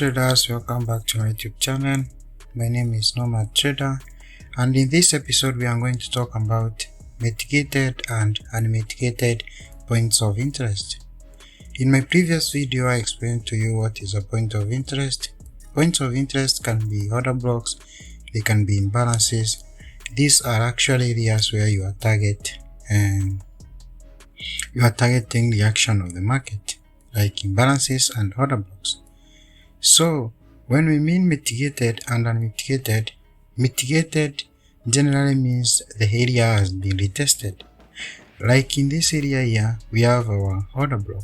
traders, welcome back to my YouTube channel. My name is Nomad Trader, and in this episode we are going to talk about mitigated and unmitigated points of interest. In my previous video I explained to you what is a point of interest. Points of interest can be order blocks, they can be imbalances. These are actually areas where you are targeting the action of the market, like imbalances and order blocks. So when we mean mitigated and unmitigated, mitigated generally means the area has been retested. Like in this area here, we have our order block.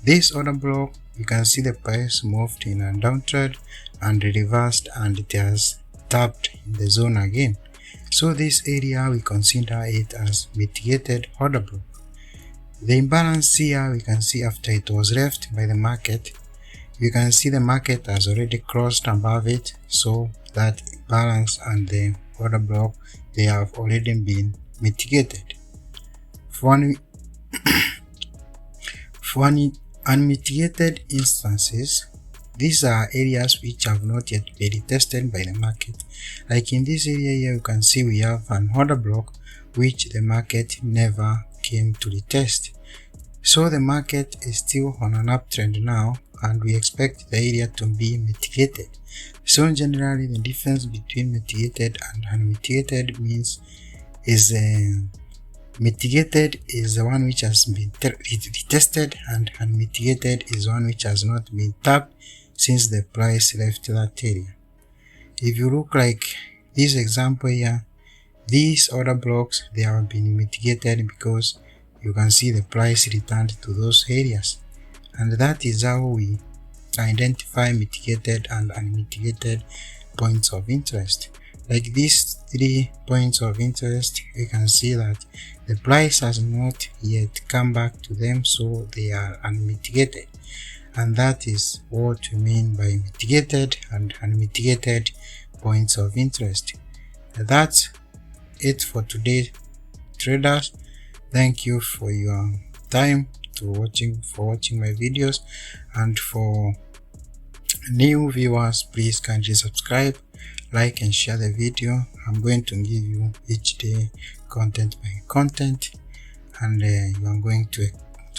This order block, you can see the price moved in a downtrend and reversed, and it has tapped in the zone again. So this area we consider it as mitigated order block. The imbalance here we can see after it was left by the market, you can see the market has already crossed above it, so that imbalance and the order block, they have already been mitigated. For unmitigated instances, these are areas which have not yet been retested by the market. Like in this area here, you can see we have an order block which the market never came to retest. So the market is still on an uptrend now, and we expect the area to be mitigated. So generally the difference between mitigated and unmitigated mitigated is the one which has been retested, and unmitigated is one which has not been tapped since the price left that area. If you look like this example here, these order blocks, they have been mitigated because you can see the price returned to those areas, and that is how we identify mitigated and unmitigated points of interest. Like these 3 points of interest, you can see that the price has not yet come back to them, so they are unmitigated, and that is what we mean by mitigated and unmitigated points of interest. That's it for today, traders. Thank you for your time for watching my videos, and for new viewers, please kindly subscribe, like and share the video. I'm going to give you each day content by content, and you are going to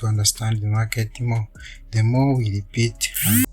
understand the market more the more we repeat and